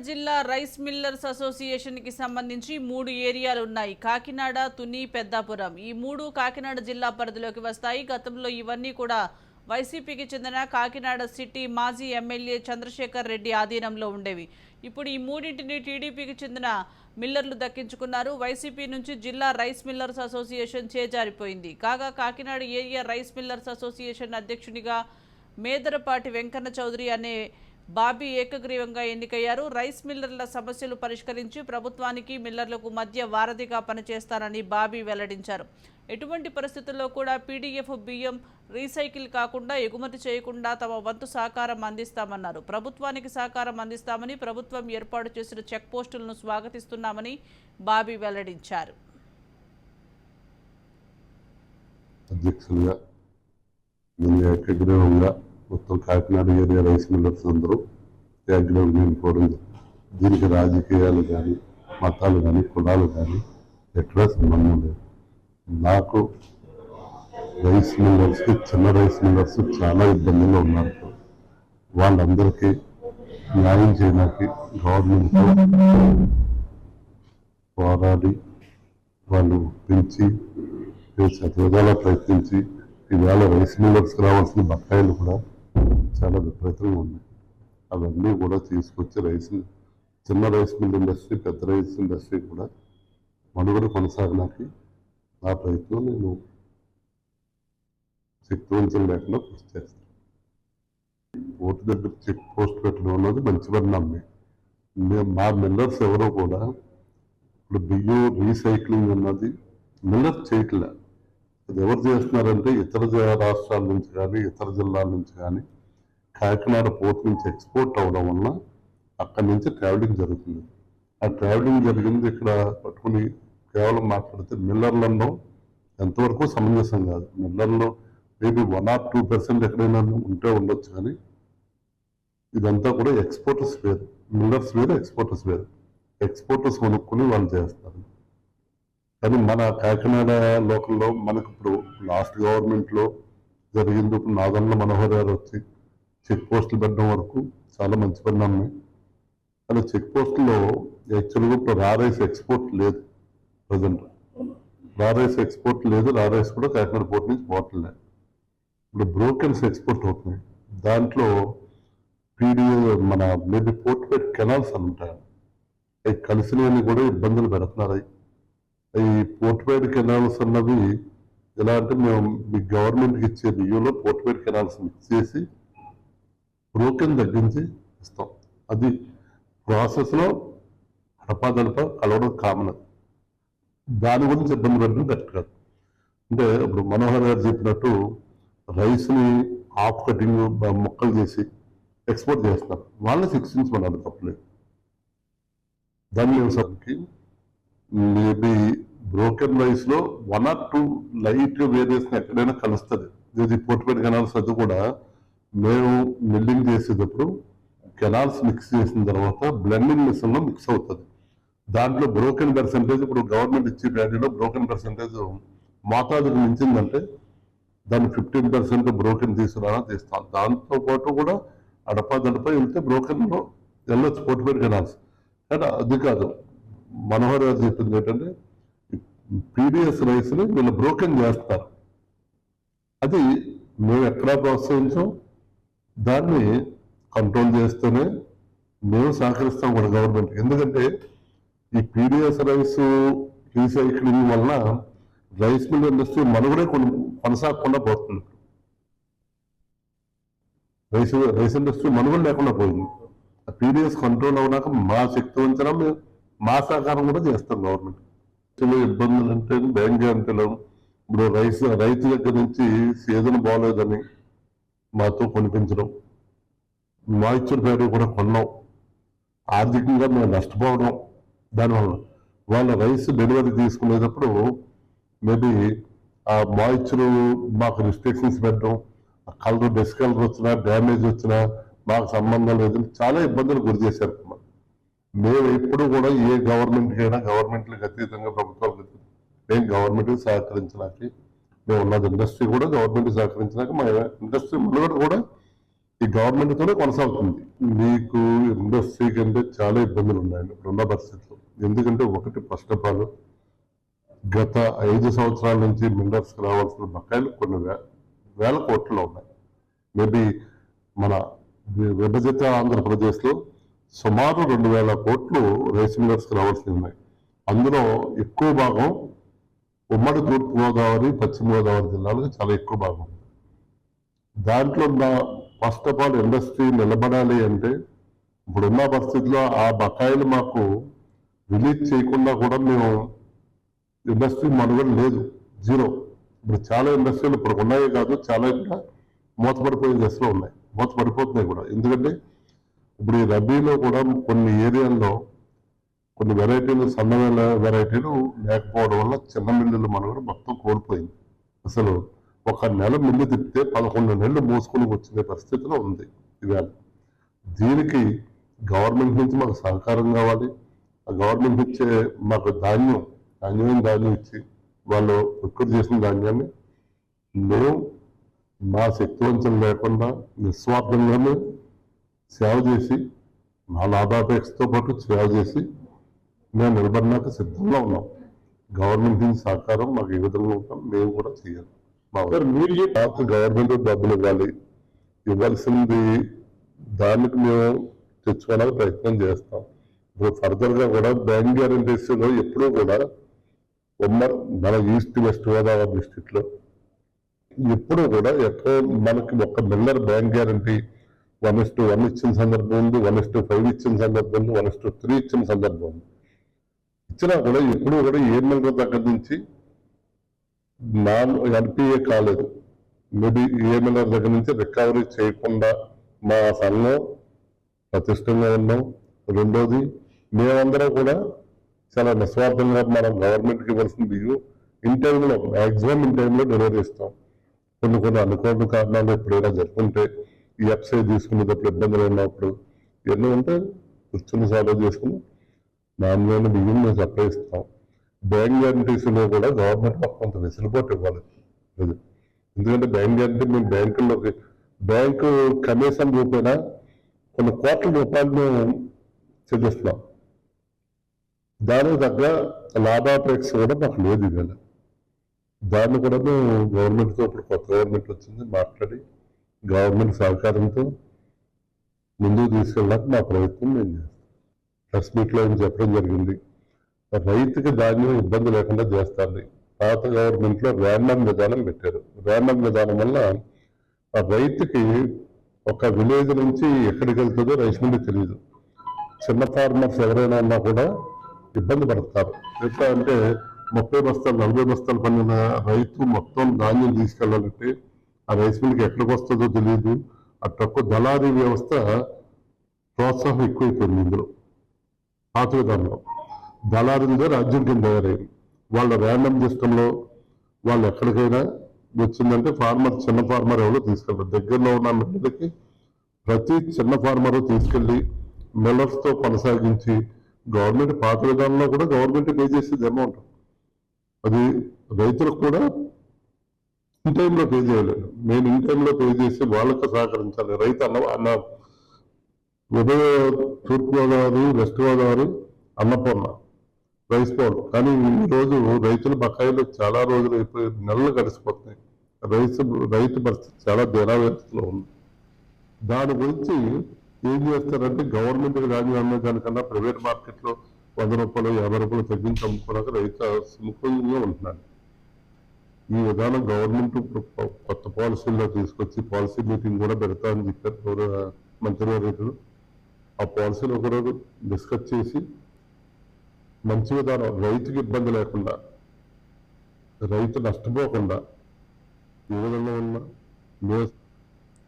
జిల్లా rice millers association కి సంబంధించి 3 ఏరియాలు ఉన్నాయి. కాకినాడ, తుని, పెద్దాపురం. ఈ 3 కాకినాడ జిల్లా పరిధిలోకి వస్తాయి. గతంలో ఇవన్నీ కూడా వైసీపీకి చెందిన కాకినాడ సిటీ మాజీ ఎమ్మెల్యే చంద్రశేఖర్ రెడ్డి ఆధీనంలో ఉండేవి. ఇప్పుడు ఈ మూడింటిని టీడీపీకి చెందిన మిల్లర్లు దక్కించుకున్నారు. వైసీపీ నుంచి జిల్లా రైస్ మిల్లర్స్ అసోసియేషన్ చేజారిపోయింది. కాగా Kakinada area rice millers association అధ్యక్షునిగా మేదరపాటి వెంకన్న చౌదరి అనే బాబీ ఏకగ్రీవంగా ఎన్నికయ్యారు. రైస్ మిల్లర్ల సమస్యలు పరిష్కరించి ప్రభుత్వానికి మిల్లర్లకు మధ్య వారధిగా పనిచేస్తానని బాబీ వెల్లడించారు. ఎటువంటి పరిస్థితుల్లో కూడా పీడీఎఫ్ బియ్యం రీసైకిల్ కాకుండా ఎగుమతి చేయకుండా తమ వంతు సహకారం అందిస్తామన్నారు. ప్రభుత్వానికి సహకారం అందిస్తామని, ప్రభుత్వం ఏర్పాటు చేసిన చెక్ పోస్టులను స్వాగతిస్తున్నామని బాబీ వెల్లడించారు. మొత్తం కాకినాడ ఏరియా రైస్ మిల్లర్స్ అందరూ ఏకగ్రీవం పోవడం. దీనికి రాజకీయాలు కానీ, మతాలు కానీ, కులాలు కానీ ఎక్కడ సంబంధం లేదు. నాకు రైస్ మిల్లర్స్కి, చిన్న రైస్ మిల్లర్స్ చాలా ఇబ్బందుల్లో ఉన్నారు. వాళ్ళందరికీ న్యాయం చేయడానికి గవర్నమెంట్తో పోరాడి వాళ్ళు పెంచి విధాలా ప్రయత్నించి ఇవాళ రైస్ మిల్లర్స్కి రావాల్సిన బకాయిలు కూడా చాలా విపరీతంగా ఉన్నాయి. అవన్నీ కూడా తీసుకొచ్చి చిన్న రైస్ మిల్ ఇండస్ట్రీ, పెద్ద రైస్ ఇండస్ట్రీ కూడా మనుగడ కొనసాగడానికి నా ప్రయత్నం నేను శక్తివంతం లేకుండా కృషి చేస్తాను. ఓటు దగ్గర చెక్ పోస్ట్ పెట్టడం అన్నది మంచి పరిణామమే. మా మిల్లర్స్ ఎవరో కూడా ఇప్పుడు బియ్యం రీసైక్లింగ్ అన్నది మిల్లర్ చేయట్లే. అది ఎవరు చేస్తున్నారంటే ఇతర రాష్ట్రాల నుంచి కానీ, ఇతర జిల్లాల నుంచి కానీ కాకినాడ పోర్ట్ నుంచి ఎక్స్పోర్ట్ అవడం వల్ల అక్కడి నుంచి ట్రావెలింగ్ జరుగుతుంది. ఆ ట్రావెలింగ్ జరిగింది ఇక్కడ పట్టుకుని కేవలం మాట్లాడితే మిల్లర్లలో ఎంతవరకు సమంజసం కాదు. మిల్లర్లో మేబీ 1 or 2% ఎక్కడైనా ఉంటే ఉండొచ్చు, కానీ ఇదంతా కూడా ఎక్స్పోర్టర్స్ వేరు, మిల్లర్స్ వేరు, ఎక్స్పోర్టర్స్ వేరు. ఎక్స్పోర్టర్స్ కొనుక్కుని వాళ్ళు చేస్తారు. కానీ మన కాకినాడ లోకల్లో మనకు ఇప్పుడు లాస్ట్ గవర్నమెంట్లో జరిగింది. ఇప్పుడు నాదన్న మనోహర్ గారు వచ్చి చెక్ పోస్టులు పెట్టడం వరకు చాలా మంచి పరిణామమే. అలా చెక్ పోస్టులో యాక్చువల్గా ఇప్పుడు రైస్ ఎక్స్పోర్ట్ లేదు. ప్రజెంట్ రైస్ ఎక్స్పోర్ట్ లేదు. రైస్ కూడా కాకినాడ పోర్ట్ నుంచి పోవట్లేదు. ఇప్పుడు బ్రోకెన్స్ ఎక్స్పోర్ట్ అవుతున్నాయి. దాంట్లో మన మేబీ పోర్ట్పేట్ కెనాల్స్ అని ఉంటాయి. అవి కలిసినవన్నీ కూడా ఇబ్బందులు పెడుతున్నారు. ఈ పోర్ట్పేట్ కెనాల్స్ అన్నవి ఎలా అంటే మేము మీ గవర్నమెంట్కి ఇచ్చే బియ్యంలో పోర్ట్పేట్ కెనాల్స్ మిక్స్ చేసి బ్రోకెన్ తగ్గించి ఇస్తాం. అది ప్రాసెస్లో అడపాదడప కలవడం కామన్. దాని గురించి ఇబ్బంది పెట్టడం కరెక్ట్ కాదు. అంటే ఇప్పుడు మనోహర్ గారు చెప్పినట్టు రైస్ని హాఫ్ కటింగ్ ముక్కలు చేసి ఎక్స్పోర్ట్ చేస్తున్నారు. వాళ్ళని శిక్షించమన్నారు, తప్పలేదు. దాని వ్యవసాయానికి మేబీ బ్రోకెన్ రైస్ లో 1 or 2 లైట్ వేరియేషన్ ఎక్కడైనా కలుస్తుంది. ఇది పోర్ట్పేట్ కెనాల్స్ అది కూడా మేము మిల్లింగ్ చేసేటప్పుడు కెనాల్స్ మిక్స్ చేసిన తర్వాత బ్లెండింగ్ మిషన్ లో మిక్స్ అవుతుంది. దాంట్లో బ్రోకెన్ పర్సెంటేజ్ ఇప్పుడు గవర్నమెంట్ ఇచ్చే వ్యాల్యూలో బ్రోకెన్ పర్సెంటేజ్ మోతాదుకు మించిందంటే దాన్ని 15% బ్రోకెన్ తీస్తాం. దాంతో పాటు కూడా అడపా వెళ్తే బ్రోకెన్ లో వెళ్ళొచ్చు పోర్ట్పేట్ కెనాల్స్. కానీ అది కాదు, మనోహర్ గారు చెప్పింది ఏంటంటే పీడిఎస్ రైస్ని వీళ్ళు బ్రోకెన్ చేస్తారు. అది మేము ఎక్కడా ప్రోత్సహించాం. దాన్ని కంట్రోల్ చేస్తూనే మేము సహకరిస్తాం కూడా గవర్నమెంట్. ఎందుకంటే ఈ పీడిఎస్ రైస్ రీసైక్లింగ్ వలన రైస్ మిల్ ఇండస్ట్రీ మనుగడే కొనసాగకుండా పోతుంది. రైస్ ఇండస్ట్రీ మనుగడ లేకుండా పోయింది. పీడిఎస్ కంట్రోల్ అవడాక మా శక్తి వంచడం, మా సహకారం కూడా చేస్తాం గవర్నమెంట్. ఇబ్బందులు అంటే బ్యాంక్ అంటలేం. ఇప్పుడు రైతు దగ్గర నుంచి సీజన్ బాగోలేదని మాతో కొనిపించడం, మాయిశ్చర్ ఫ్యాక్టరీ కూడా కొన్నాం. ఆర్థికంగా మేము నష్టపోవడం. దానివల్ల వాళ్ళ రైస్ డెలివరీ తీసుకునేటప్పుడు మేబీ ఆ మాయిశ్చర్ మాకు రిస్ట్రిక్షన్స్ పెట్టడం, కలర్ డిస్కలర్ వచ్చినా, డ్యామేజ్ వచ్చినా మాకు సంబంధం లేదని చాలా ఇబ్బందులు గురి చేశారు. మేము ఎప్పుడు కూడా ఏ గవర్నమెంట్కి అయినా గవర్నమెంట్లకు అతీతంగా, ప్రభుత్వాలకు మేము గవర్నమెంట్కి సహకరించడానికి మేము ఉన్నది. ఇండస్ట్రీ కూడా గవర్నమెంట్కి సహకరించడానికి మా ఇండస్ట్రీ మనుగడ కూడా ఈ గవర్నమెంట్తోనే కొనసాగుతుంది. మీకు ఇండస్ట్రీ కంటే చాలా ఇబ్బందులు ఉన్నాయండి ఇప్పుడున్న పరిస్థితుల్లో. ఎందుకంటే ఒకటి ఫస్ట్ ఆఫ్ ఆల్ గత 5 సంవత్సరాల నుంచి మిల్లర్స్కి రావాల్సిన బకాయిలు కొన్ని వేల కోట్లు ఉన్నాయి. మేబీ మన విభజిత ఆంధ్రప్రదేశ్లో సుమారు 2,000 కోట్లు రైస్ మిల్లర్స్కి రావాల్సి ఉన్నాయి. అందులో ఎక్కువ భాగం ఉమ్మడి తూర్పుగోదావరి, పశ్చిమ గోదావరి జిల్లాలకు చాలా ఎక్కువ భాగం. దాంట్లో ఫస్ట్ ఆఫ్ ఆల్ ఇండస్ట్రీ నిలబడాలి అంటే ఇప్పుడున్న పరిస్థితుల్లో ఆ బకాయిలు మాకు రిలీజ్ చేయకుండా కూడా మేము ఇండస్ట్రీ మనుగడ లేదు, జీరో. ఇప్పుడు చాలా ఇండస్ట్రీలు ఇప్పుడు ఉన్నాయే కాదు, చాలా ఇంకా మూతపడిపోయే దశలో ఉన్నాయి, మూతపడిపోతున్నాయి కూడా. ఎందుకంటే ఇప్పుడు ఈ రబీలో కూడా కొన్ని ఏరియాల్లో కొన్ని వెరైటీలు, సన్న వెరైటీలు లేకపోవడం వల్ల చిన్న మిల్లులు మనుగడ మొత్తం కోల్పోయింది. అసలు ఒక నెల మిల్లు తిప్పితే 11 నెలలు మూసుకొని వచ్చిన పరిస్థితిలో ఉంది ఇవాళ. దీనికి గవర్నమెంట్ నుంచి మాకు సహకారం కావాలి. ఆ గవర్నమెంట్ ఇచ్చే మాకు నాణ్యమైన ధాన్యం ఇచ్చి వాళ్ళు ఉత్పత్తి చేసిన ధాన్యాన్ని మేము మా శక్తివంచన లేకుండా నిస్వార్థంగానే సేవ చేసి, మా లాభాపేక్షతో పాటు సేవ చేసి మేము నిలబడినాక సిద్ధంగా ఉన్నాం. గవర్నమెంట్ నుంచి సహకారం మాకు ఏ విధంగా ఉంటాం మేము కూడా చేయాలి. మీరు మాకు గవర్నమెంట్ డబ్బులు ఇవ్వాల్సింది దానికి మేము తెచ్చుకోవడానికి ప్రయత్నం చేస్తాం. ఇప్పుడు ఫర్దర్గా కూడా బ్యాంక్ గ్యారంటీస్లో ఎప్పుడూ కూడా మన ఈస్ట్ వెస్ట్ గోదావరి డిస్ట్రిక్ట్లో ఎప్పుడూ కూడా ఎక్కువ మనకి ఒక మిల్లర్ బ్యాంక్ గ్యారంటీ 1:1 ఇచ్చిన సందర్భం ఉంది, 1:5 ఇచ్చిన సందర్భం ఉంది, 1:3 ఇచ్చిన సందర్భం ఉంది. ఇచ్చినా కూడా ఎప్పుడూ కూడా ఏ మిల్లర్ దగ్గర నుంచి ఎన్పిఏ కాలేదు. మేబీ ఏ మిల్లర్ దగ్గర నుంచి రికవరీ చేయకుండా మా సంఘం ప్రతిష్టంగా ఉన్నాం. రెండోది, మేమందరం కూడా చాలా నిస్వార్థంగా మనం గవర్నమెంట్కి ఇవ్వాల్సిన బియ్యం ఇన్ టైంలో, మ్యాక్సిమం ఇన్ టైంలో డెలివరీ ఇస్తాం. కొన్ని అనుకోని కారణాలు ఎప్పుడైనా జరుపుకుంటే ఈ ఎఫ్సై తీసుకునేటప్పుడు ఇబ్బందులు ఉన్నప్పుడు ఎన్నో ఉంటే కూర్చుని సాల్వ్ చేసుకుని నాణ్యమైన బియ్యం మేము సప్లై ఇస్తాం. బ్యాంక్ గ్యారంటీస్లో కూడా గవర్నమెంట్ మాకు కొంత వెసులుబాటు ఇవ్వాలి. ఎందుకంటే బ్యాంక్ గ్యారంటీ మేము బ్యాంకు కమిషన్ రూపేణా కొన్ని కోట్ల రూపాయలు మేము చెల్లిస్తున్నాం. దానికి తగ్గ లాభాపేక్ష కూడా మాకు లేదు ఇవాళ. దాన్ని కూడా మేము గవర్నమెంట్తో, ఇప్పుడు కొత్త గవర్నమెంట్ వచ్చింది, మాట్లాడి గవర్నమెంట్ సహకారంతో ముందుకు తీసుకెళ్ళడానికి మా ప్రయత్నం మేము చేస్తాం. ప్రెస్ మీట్లో ఏం చెప్పడం జరిగింది, రైతుకి ధాన్యం ఇబ్బంది లేకుండా చేస్తారు. పాత గవర్నమెంట్లో ర్యాండమ్ విధానం పెట్టారు. ర్యాండమ్ విధానం వల్ల ఆ రైతుకి ఒక విలేజ్ నుంచి ఎక్కడికి వెళ్తుందో రైస్ మిల్లు తెలియదు. చిన్న ఫార్మర్స్ ఎవరైనా ఉన్నా కూడా ఇబ్బంది పడతారు. ఎట్లా అంటే 30 బస్తాలు 40 బస్తాలు పండిన రైతు మొత్తం ధాన్యం తీసుకెళ్ళాలంటే ఆ రైస్ మిల్కి ఎక్కడికి వస్తుందో తెలియదు. ఆ తక్కువ దళారీ వ్యవస్థ ప్రోత్సాహం ఎక్కువైపోయింది. ఇందులో పాత విధానంలో దళారులతో రాజ్యం కింద తయారైంది. వాళ్ళ ర్యాండమ్ సిస్టంలో వాళ్ళు ఎక్కడికైనా వచ్చిందంటే చిన్న ఫార్మర్ ఎవరో తీసుకెళ్ళారు. దగ్గరలో ఉన్న మిల్లర్కి ప్రతి చిన్న ఫార్మర్ తీసుకెళ్లి మిల్లర్స్తో కొనసాగించి గవర్నమెంట్ పాత విధానంలో కూడా గవర్నమెంట్ పే చేసేది అమౌంట్ అది రైతులకు కూడా ఇన్ టైంలో పే చేయలేదు. నేను ఇన్ టైంలో పే చేసి వాళ్ళకు సహకరించాలి. రైతు అన్న ఉదయ Turpu Godavari, west Godavari, Annapurna rice bowl. కానీ ఈరోజు రైతుల బకాయిలు చాలా రోజులు అయిపోయి నెలలు గడిచిపోతున్నాయి. రైతు పరిస్థితి చాలా దీనావస్థలో ఉంది. దాని గురించి ఏం చేస్తారంటే గవర్నమెంట్కి ధాన్యం అమ్మే దానికన్నా ప్రైవేట్ మార్కెట్లో 100 రూపాయలు 50 రూపాయలు తగ్గించి అమ్ముకోవడానికి రైతు సుముఖంగా ఉంటున్నాడు. ఈ విధానం గవర్నమెంట్ కొత్త పాలసీల్లో తీసుకొచ్చి పాలసీ మీటింగ్ కూడా పెడతామని చెప్పారు మంత్రివర్యులు. ఆ పాలసీలో కూడా డిస్కస్ చేసి మంచి విధానం, రైతుకి ఇబ్బంది లేకుండా, రైతు నష్టపోకుండా ఏ విధంగా ఉన్నా